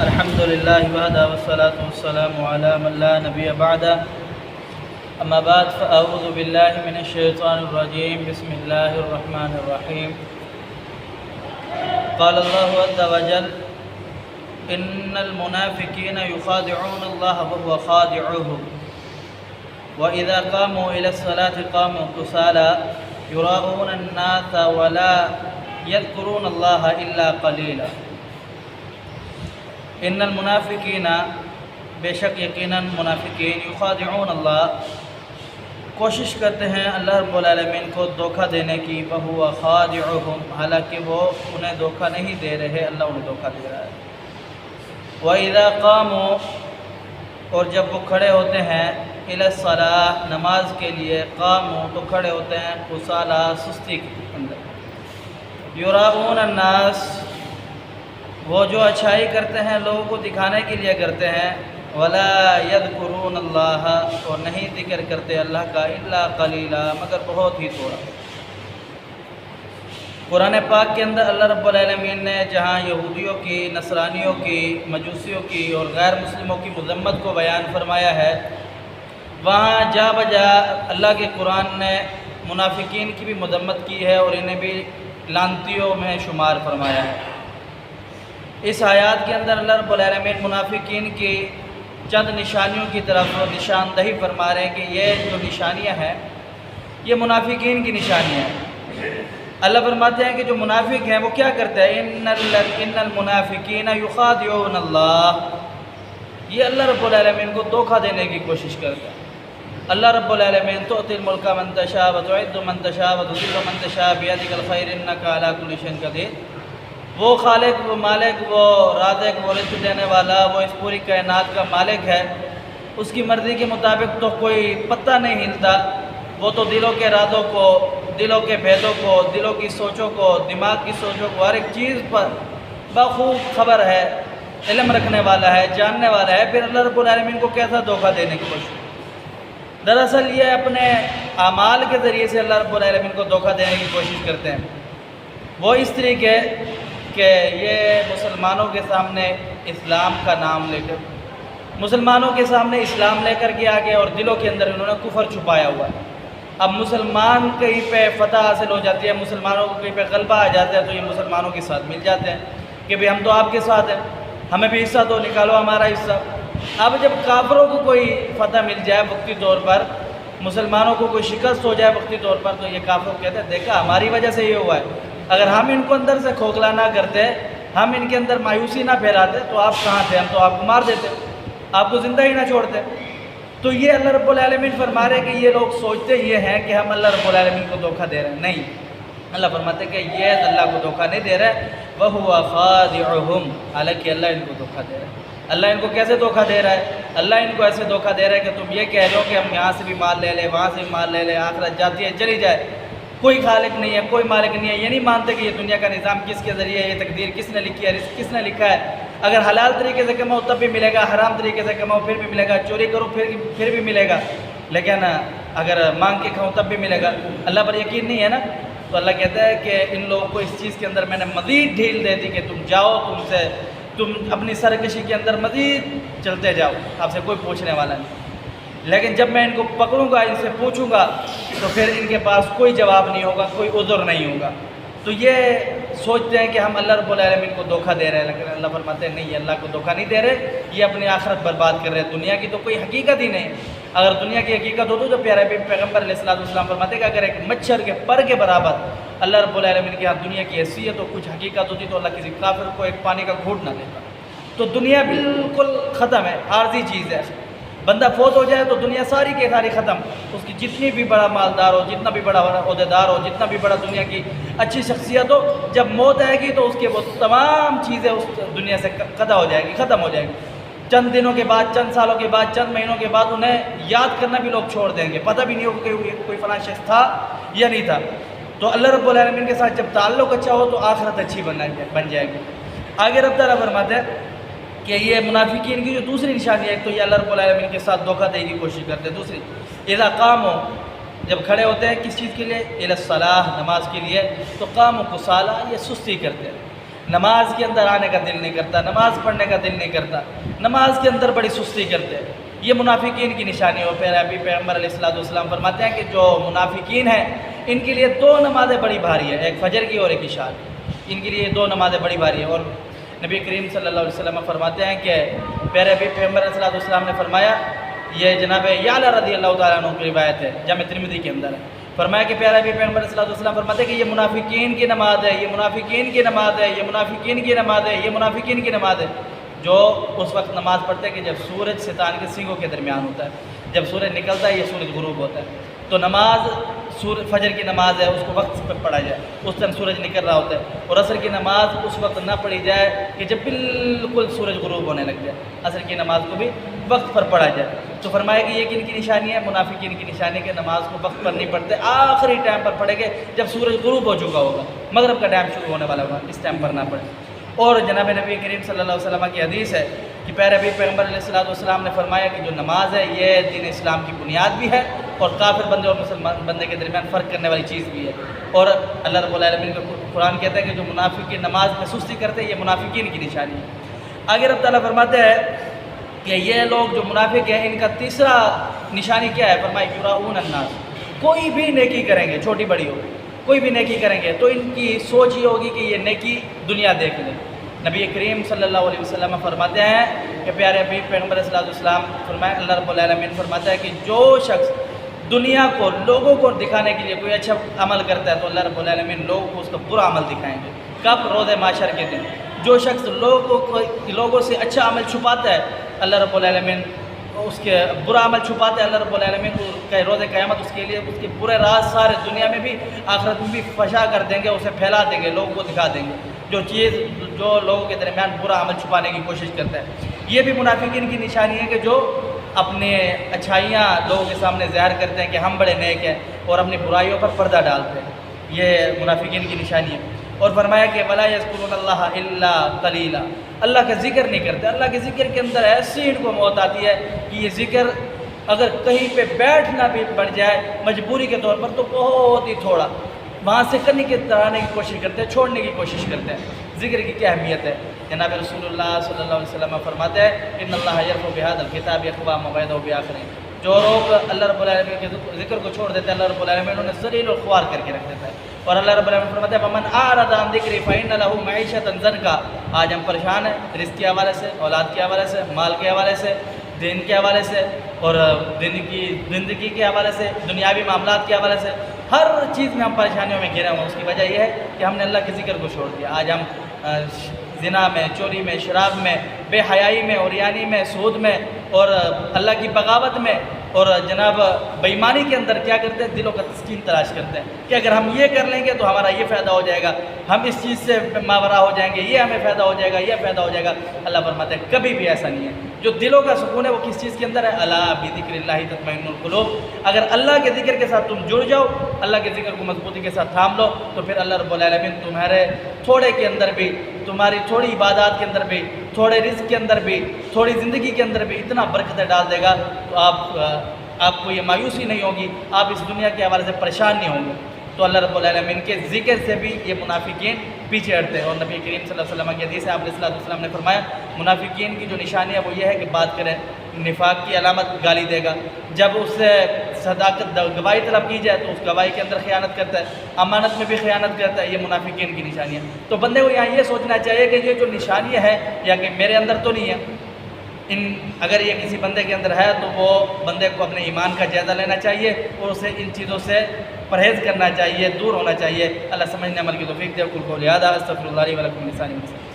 الحمد لله وحده والصلاة والسلام على من لا نبي بعده. أما بعد فأعوذ بالله من الشيطان الرجيم. بسم الله الرحمن الرحيم. قال الله عز وجل: إن المنافقين يخادعون الله وهو خادعهم وإذا قاموا إلى الصلاة قاموا كسالى يراءون الناس ولا يذكرون الله إلا قليلا. ان المنافقین، بے شک یقیناً منافقین، یخادعون اللہ، کوشش کرتے ہیں اللہ رب العالمین کو دھوکہ دینے کی، وہو خادعہم، حالانکہ وہ انہیں دھوکہ نہیں دے رہے، اللہ انہیں دھوکہ دے رہا ہے. وَإِذَا قَامُوا، اور جب وہ کھڑے ہوتے ہیں، إِلَى الصَّلَاةِ، نماز کے لیے، قاموا تو کھڑے ہوتے ہیں، کسالى، سستی کے اندر. یراؤون الناس، وہ جو اچھائی کرتے ہیں لوگوں کو دکھانے کے لیے کرتے ہیں، ولا یذکرون اللہ، اور نہیں ذکر کرتے اللہ کا، الا قلیلا، مگر بہت ہی تھوڑا. قرآن پاک کے اندر اللہ رب العالمین نے جہاں یہودیوں کی، نصرانیوں کی، مجوسیوں کی اور غیر مسلموں کی مذمت کو بیان فرمایا ہے، وہاں جا بجا اللہ کے قرآن نے منافقین کی بھی مذمت کی ہے اور انہیں بھی لعنتیوں میں شمار فرمایا ہے. اس آیات کے اندر اللہ رب العالمین منافقین کی چند نشانیوں کی طرف نشاندہی فرما رہے ہیں کہ یہ جو نشانیاں ہیں یہ منافقین کی نشانیاں ہیں. اللہ فرماتے ہیں کہ جو منافق ہیں وہ کیا کرتے ہیں، ان المنافقین یخادعون اللہ، یہ اللہ رب العالمین کو دھوکہ دینے کی کوشش کرتے ہیں. اللہ رب العالمین تؤتی الملک من تشاء وتعز من تشاء وتذل من تشاء بیدک الخیر انک علی کل شیء قدیر. وہ خالق، وہ مالک، وہ رازق، وہ رزق دینے والا، وہ اس پوری کائنات کا مالک ہے. اس کی مرضی کے مطابق تو کوئی پتہ نہیں ہلتا. وہ تو دلوں کے رازوں کو، دلوں کے بھیدوں کو، دلوں کی سوچوں کو، دماغ کی سوچوں کو، ہر ایک چیز پر بخوب خبر ہے، علم رکھنے والا ہے، جاننے والا ہے. پھر اللہ رب العالمین کو کیسا دھوکہ دینے کی کوشش؟ دراصل یہ اپنے اعمال کے ذریعے سے اللہ رب العالمین کو دھوکہ دینے کی کوشش کرتے ہیں. وہ اس طریقے کہ یہ مسلمانوں کے سامنے اسلام کا نام لے کر، مسلمانوں کے سامنے اسلام لے کر کے آگے، اور دلوں کے اندر انہوں نے کفر چھپایا ہوا ہے. اب مسلمان کہیں پہ فتح حاصل ہو جاتی ہے، مسلمانوں کو کہیں پہ غلبہ آ جاتا ہے تو یہ مسلمانوں کے ساتھ مل جاتے ہیں کہ بھئی ہم تو آپ کے ساتھ ہیں، ہمیں بھی حصہ دو، نکالو ہمارا حصہ. اب جب کافروں کو کوئی فتح مل جائے وقتی طور پر، مسلمانوں کو کوئی شکست ہو جائے وقتی طور پر، تو یہ کافروں کو کہتے ہیں دیکھا ہماری وجہ سے یہ ہوا ہے. اگر ہم ان کو اندر سے کھوکھلا نہ کرتے، ہم ان کے اندر مایوسی نہ پھیلاتے تو آپ کہاں تھے، ہم تو آپ کو مار دیتے، آپ کو زندہ ہی نہ چھوڑتے. تو یہ اللہ رب العالمین فرما رہے کہ یہ لوگ سوچتے یہ ہیں کہ ہم اللہ رب العالمین کو دھوکہ دے رہے ہیں. نہیں، اللہ فرماتے ہیں کہ یہ اللہ کو دھوکہ نہیں دے رہے، وَهُوَ خَادِعُهُمْ، حالانکہ اللہ ان کو دھوکہ دے رہا ہے. اللہ ان کو کیسے دھوکہ دے رہا ہے؟ اللہ ان کو ایسے دھوکہ دے رہا ہے کہ تم یہ کہہ رہے ہو کہ ہم یہاں سے بھی مال لے لیں، وہاں سے بھی مال لے لیں، آخرت جاتی ہے چلی جائے، کوئی خالق نہیں ہے، کوئی مالک نہیں ہے. یہ نہیں مانتے کہ یہ دنیا کا نظام کس کے ذریعے ہے، یہ تقدیر کس نے لکھی ہے، رزق کس نے لکھا ہے. اگر حلال طریقے سے کماؤ تب بھی ملے گا، حرام طریقے سے کماؤ پھر بھی ملے گا، چوری کرو پھر بھی ملے گا، لیکن اگر مانگ کے کھاؤ تب بھی ملے گا. اللہ پر یقین نہیں ہے نا. تو اللہ کہتا ہے کہ ان لوگوں کو اس چیز کے اندر میں نے مزید ڈھیل دے دی کہ تم جاؤ، تم اپنی سرکشی کے اندر مزید چلتے جاؤ، آپ سے کوئی پوچھنے والا نہیں. لیکن جب میں ان کو پکڑوں گا، ان سے پوچھوں گا، تو پھر ان کے پاس کوئی جواب نہیں ہوگا، کوئی عذر نہیں ہوگا. تو یہ سوچتے ہیں کہ ہم اللہ رب العالمین کو دھوکہ دے رہے ہیں، لیکن اللہ فرماتے ہیں نہیں، یہ اللہ کو دھوکہ نہیں دے رہے، یہ اپنی آخرت برباد کر رہے ہیں. دنیا کی تو کوئی حقیقت ہی نہیں. اگر دنیا کی حقیقت ہو تو جو پیارے پیغمبر علیہ السلام فرماتے ہیں کہ اگر ایک مچھر کے پر کے برابر اللہ رب العالمین کے ہاں دنیا کی حیثیت اور کچھ حقیقت ہوتی تو اللہ کسی کافر کو ایک پانی کا گھونٹ نہ دیتا. تو دنیا بالکل ختم ہے، عارضی چیز ہے. بندہ فوت ہو جائے تو دنیا ساری کی ساری ختم. اس کی جتنی بھی بڑا مالدار ہو، جتنا بھی بڑا عہدیدار ہو، جتنا بھی بڑا دنیا کی اچھی شخصیت ہو، جب موت آئے گی تو اس کے وہ تمام چیزیں اس دنیا سے قطع ہو جائے گی، ختم ہو جائے گی. چند دنوں کے بعد، چند سالوں کے بعد، چند مہینوں کے بعد انہیں یاد کرنا بھی لوگ چھوڑ دیں گے، پتہ بھی نہیں ہوگا کہ کوئی فلاں شخص تھا یا نہیں تھا. تو اللہ رب العالمین کے ساتھ جب تعلق اچھا ہو تو آخرت اچھی بن جائے گی. آگے رب تعالیٰ فرماتے ہیں کہ یہ منافقین کی جو دوسری نشانی ہے، ایک تو یہ اللہ رب العالمین کے ساتھ دھوکہ دینے کی کوشش کرتے ہیں. دوسری، اذا قاموا، جب کھڑے ہوتے ہیں کس چیز کے لیے؟ الی الصلاۃ، نماز کے لیے، تو قاموا کسالى، یہ سستی کرتے ہیں. نماز کے اندر آنے کا دل نہیں کرتا، نماز پڑھنے کا دل نہیں کرتا، نماز کے اندر بڑی سستی کرتے ہیں۔ یہ منافقین کی نشانی ہو۔ پھر ابھی پیغمبر علیہ الصلوۃ والسلام فرماتے ہیں کہ جو منافقین ہیں ان کے لیے دو نمازیں بڑی بھاری ہے، ایک فجر کی اور ایک عشاء کی، ان کے لیے دو نمازیں بڑی بھاری ہے۔ اور نبی کریم صلی اللہ علیہ وسلم فرماتے ہیں کہ پیارے ابھی پیغمبر علیہ الصلوۃ والسلام نے فرمایا، یہ جناب یعلا رضی اللہ تعالیٰ عنہ کی روایت ہے، جامع ترمذی کے اندر ہے، فرمایا کہ پیارے ابھی پیغمبر علیہ الصلوۃ والسلام فرماتے ہیں کہ یہ منافقین کی نماز ہے، یہ منافقین کی نماز ہے، یہ منافقین کی نماز ہے، یہ منافقین کی نماز ہے، جو اس وقت نماز پڑھتے ہیں کہ جب سورج ستان کے سینگوں کے درمیان ہوتا ہے، جب سورج نکلتا ہے یہ سورج غروب ہوتا ہے، تو نماز فجر کی نماز ہے اس کو وقت پہ پڑھا جائے، اس ٹائم سورج نکل رہا ہوتا ہے، اور عصر کی نماز اس وقت نہ پڑھی جائے کہ جب بالکل سورج غروب ہونے لگ جائے، عصر کی نماز کو بھی وقت پر پڑھا جائے۔ تو فرمایا کہ یہ کن کی نشانی ہے؟ منافقین کی نشانی ہے کہ نماز کو وقت پر نہیں پڑھتے، آخری ٹائم پر پڑھیں گے جب سورج غروب ہو چکا ہوگا، مغرب کا ٹائم شروع ہونے والا ہوگا، اس ٹائم پر نہ پڑھیں۔ اور جناب نبی کریم صلی اللہ علیہ وسلم کی حدیث ہے کہ پیارے نبی پیغمبر علیہ الصلوۃ والسلام نے فرمایا کہ جو نماز ہے یہ دین اسلام کی بنیاد بھی ہے اور کافر بندے اور مسلمان بندے کے درمیان فرق کرنے والی چیز بھی ہے۔ اور اللہ رب العالمین کا قرآن کہتا ہے کہ جو منافقین نماز میں سستی کرتے ہیں یہ منافقین کی نشانی ہے۔ آگے رب تعالیٰ فرماتے ہیں کہ یہ لوگ جو منافق ہیں ان کا تیسرا نشانی کیا ہے؟ فرمایا یراؤون الناس، کوئی بھی نیکی کریں گے چھوٹی بڑی ہو، کوئی بھی نیکی کریں گے تو ان کی سوچ یہ ہوگی کہ یہ نیکی دنیا دیکھ لیں۔ نبی کریم صلی اللہ علیہ وسلم فرماتے ہیں کہ پیارے ابھی پیغمبر صلی اللہ علیہ وسلم فرمائے، اللہ رب العالمین فرماتا ہے کہ جو شخص دنیا کو لوگوں کو دکھانے کے لیے کوئی اچھا عمل کرتا ہے تو اللہ رب العالمین لوگوں کو اس کا برا عمل دکھائیں گے۔ کب؟ روز محشر کے دن۔ جو شخص لوگوں سے اچھا عمل چھپاتا ہے اللہ رب العالمین اس کے برا عمل چھپاتے ہیں، اللہ رب العالمین کو روز قیامت اس کے لیے اس کے پورے راز سارے دنیا میں بھی آخرت میں بھی فشا کر دیں گے، اسے پھیلا دیں گے، لوگوں کو دکھا دیں گے جو چیز جو لوگوں کے درمیان برا عمل چھپانے کی کوشش کرتا ہے۔ یہ بھی منافقین کی نشانی ہے کہ جو اپنے اچھائیاں لوگوں کے سامنے ظاہر کرتے ہیں کہ ہم بڑے نیک ہیں اور اپنی برائیوں پر پردہ ڈالتے ہیں، یہ منافقین کی نشانی ہے۔ اور فرمایا کہ ولا یذکرون اللہ الا قلیلا، اللہ کا ذکر نہیں کرتے۔ اللہ کے ذکر کے اندر ایسی ان کو موت آتی ہے کہ یہ ذکر اگر کہیں پہ بیٹھنا بھی پڑ جائے مجبوری کے طور پر تو بہت ہی تھوڑا، وہاں سے کہیں کے آنے کی کوشش کرتے ہیں، چھوڑنے کی کوشش کرتے ہیں۔ ذکر کی کیا اہمیت ہے؟ جناب رسول اللہ صلی اللہ علیہ وسلم فرماتے ہیں ان اللہ یرفع بہذا الکتاب اقوام وبعدہ بآخرین، جو لوگ اللہ رب العالمین کے ذکر کو چھوڑ دیتے ہیں اللہ رب العالمین انہیں ذلیل و خوار کر کے رکھ دیتا ہے۔ اور اللہ رب العالمین فرماتے ہیں فمن اعرض عن ذکری فإن له معیشۃ ضنکا، آج ہم پریشان ہیں رزق کے حوالے سے، اولاد کے حوالے سے، مال کے حوالے سے، دین کے حوالے سے اور زندگی کے حوالے سے، دنیاوی معاملات کے حوالے سے، ہر چیز میں ہم پریشانیوں میں گھرے ہوئے۔ اس کی وجہ یہ ہے کہ ہم نے اللہ کے ذکر کو چھوڑ دیا۔ آج ہم زنا میں، چوری میں، شراب میں، بے حیائی میں، عریانی میں، سود میں اور اللہ کی بغاوت میں اور جناب بےایمانی کے اندر کیا کرتے ہیں؟ دلوں کا تسکین تلاش کرتے ہیں کہ اگر ہم یہ کر لیں گے تو ہمارا یہ فائدہ ہو جائے گا، ہم اس چیز سے ماورا ہو جائیں گے، یہ ہمیں فائدہ ہو جائے گا، یہ فائدہ ہو جائے گا۔ اللہ فرماتے ہیں کبھی بھی ایسا نہیں ہے۔ جو دلوں کا سکون ہے وہ کس چیز کے اندر ہے؟ الا بذکر اللہ تطمئن القلوب۔ اگر اللہ کے ذکر کے ساتھ تم جڑ جاؤ، اللہ کے ذکر کو مضبوطی کے ساتھ تھام لو تو پھر اللہ رب العالمین تمہارے تھوڑے کے اندر بھی، تمہاری تھوڑی عبادات کے اندر بھی، تھوڑے رزق کے اندر بھی، تھوڑی زندگی کے اندر بھی اتنا برکتیں ڈال دے گا تو آپ کو یہ مایوسی نہیں ہوگی، آپ اس دنیا کے حوالے سے پریشان نہیں ہوں گے۔ تو اللہ رب العالمین کے ذکر سے بھی یہ منافقین پیچھے ہٹتے ہیں۔ اور نبی کریم صلی اللہ علیہ وسلم کی حدیث ہے، آپ علیہ السلام نے فرمایا منافقین کی جو نشانی ہے وہ یہ ہے کہ بات کریں، نفاق کی علامت گالی دے گا، جب اس سے صداقت گواہی طلب کی جائے تو اس گواہی کے اندر خیانت کرتا ہے، امانت میں بھی خیانت کرتا ہے، یہ منافقین کی نشانی ہے۔ تو بندے کو یہاں یہ سوچنا چاہیے کہ یہ جو نشانی ہے یا کہ میرے اندر تو نہیں ہے، اگر یہ کسی بندے کے اندر ہے تو وہ بندے کو اپنے ایمان کا جائزہ لینا چاہیے اور اسے ان چیزوں سے پرہیز کرنا چاہیے، دور ہونا چاہیے۔ اللہ سمجھنے عمل کی توفیق دے۔ قل قولی ھذا استغفر اللہ لی ولکم من لسان المسلمین۔